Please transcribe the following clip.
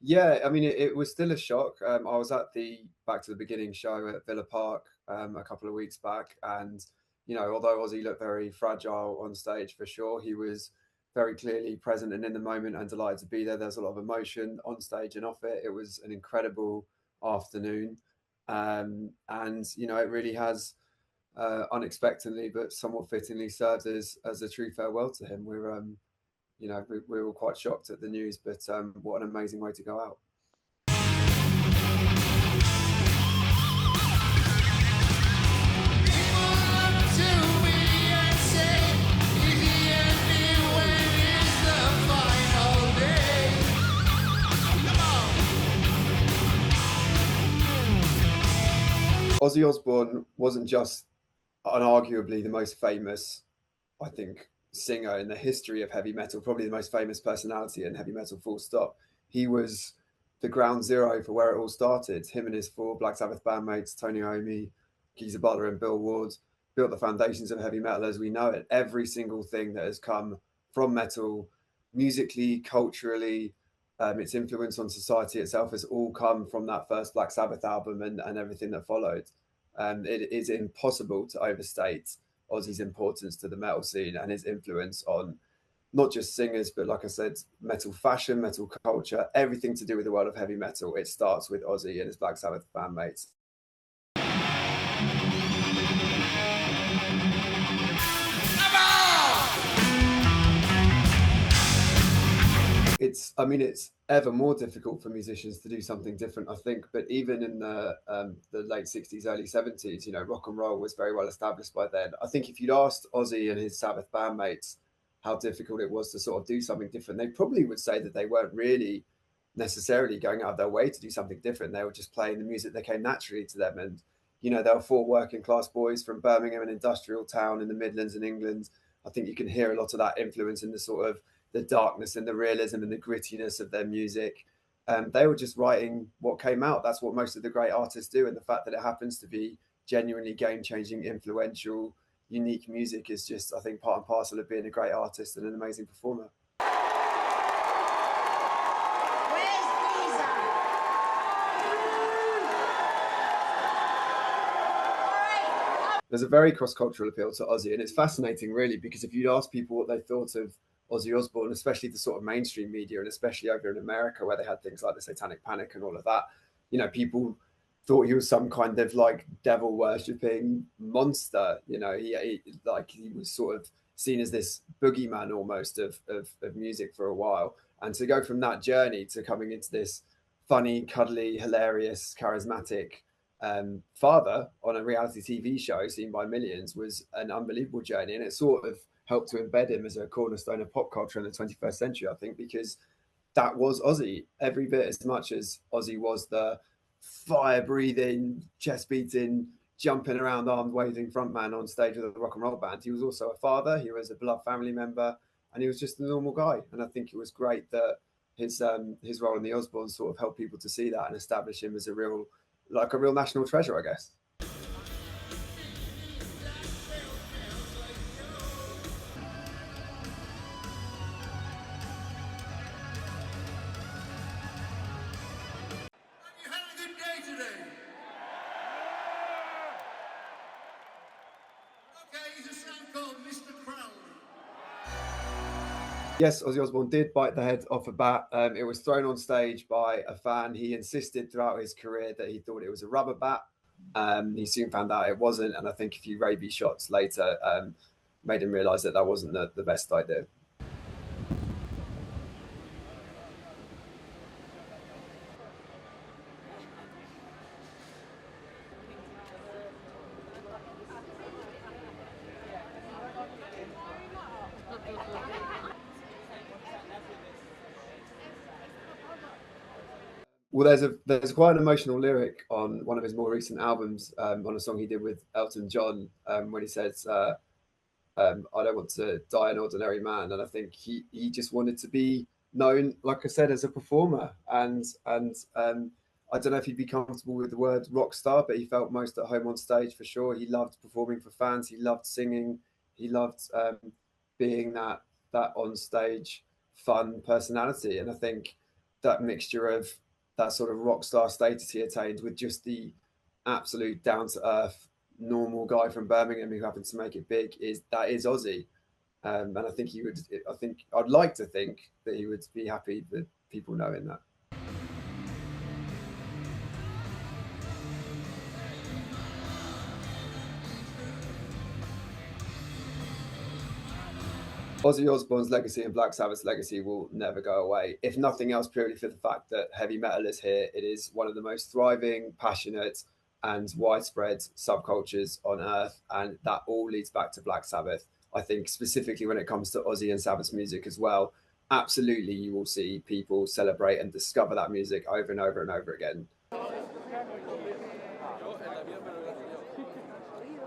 Yeah, I mean, it was still a shock. I was at the Back to the Beginning show at Villa Park a couple of weeks back, and although Ozzy looked very fragile on stage for sure, he was very clearly present and in the moment and delighted to be there. There's a lot of emotion on stage and off it. It was an incredible afternoon, and it really has unexpectedly but somewhat fittingly served as a true farewell to him. We were all quite shocked at the news, but what an amazing way to go out. Ozzy Osbourne wasn't just unarguably the most famous, I think, singer in the history of heavy metal, probably the most famous personality in heavy metal, full stop. He was the ground zero for where it all started. Him and his four Black Sabbath bandmates, Tony Iommi, Geezer Butler, and Bill Ward, built the foundations of heavy metal as we know it. Every single thing that has come from metal, musically, culturally, its influence on society itself has all come from that first Black Sabbath album and everything that followed. It is impossible to overstate Ozzy's importance to the metal scene and his influence on not just singers, but like I said, metal fashion, metal culture, everything to do with the world of heavy metal. It starts with Ozzy and his Black Sabbath bandmates. It's ever more difficult for musicians to do something different, I think. But even in the late '60s, early '70s, rock and roll was very well established by then. I think if you'd asked Ozzy and his Sabbath bandmates how difficult it was to sort of do something different, they probably would say that they weren't really necessarily going out of their way to do something different. They were just playing the music that came naturally to them. And they were four working class boys from Birmingham, an industrial town in the Midlands in England. I think you can hear a lot of that influence in the sort of the darkness and the realism and the grittiness of their music. They were just writing what came out. That's what most of the great artists do. And the fact that it happens to be genuinely game-changing, influential, unique music is just, I think, part and parcel of being a great artist and an amazing performer. There's a very cross-cultural appeal to Ozzy, and it's fascinating, really, because if you'd ask people what they thought of Ozzy Osbourne, especially the sort of mainstream media, and especially over in America, where they had things like the Satanic Panic and all of that, people thought he was some kind of like devil worshipping monster. He was sort of seen as this boogeyman almost of music for a while, and to go from that journey to coming into this funny, cuddly, hilarious, charismatic father on a reality TV show seen by millions was an unbelievable journey, and it sort of helped to embed him as a cornerstone of pop culture in the 21st century, I think, because that was Ozzy every bit as much as Ozzy was the fire-breathing, chest-beating, jumping around, arm-waving frontman on stage with a rock and roll band. He was also a father, he was a beloved family member, and he was just a normal guy. And I think it was great that his role in the Osbournes sort of helped people to see that and establish him as a real national treasure, I guess. Yes, Ozzy Osbourne did bite the head off a bat. It was thrown on stage by a fan. He insisted throughout his career that he thought it was a rubber bat. He soon found out it wasn't, and I think a few rabies shots later made him realise that wasn't the best idea. Well, there's quite an emotional lyric on one of his more recent albums, on a song he did with Elton John, when he says, "I don't want to die an ordinary man," and I think he just wanted to be known, like I said, as a performer, and I don't know if he'd be comfortable with the word rock star, but he felt most at home on stage for sure. He loved performing for fans. He loved singing. He loved being that on stage fun personality, and I think that mixture of that sort of rock star status he attained with just the absolute down to earth normal guy from Birmingham who happened to make it big is Ozzy. And I think he would. I think I'd like to think that he would be happy with people knowing that. Ozzy Osbourne's legacy and Black Sabbath's legacy will never go away, if nothing else, purely for the fact that heavy metal is here. It is one of the most thriving, passionate, and widespread subcultures on earth, and that all leads back to Black Sabbath. I think specifically when it comes to Ozzy and Sabbath's music as well, absolutely you will see people celebrate and discover that music over and over and over again.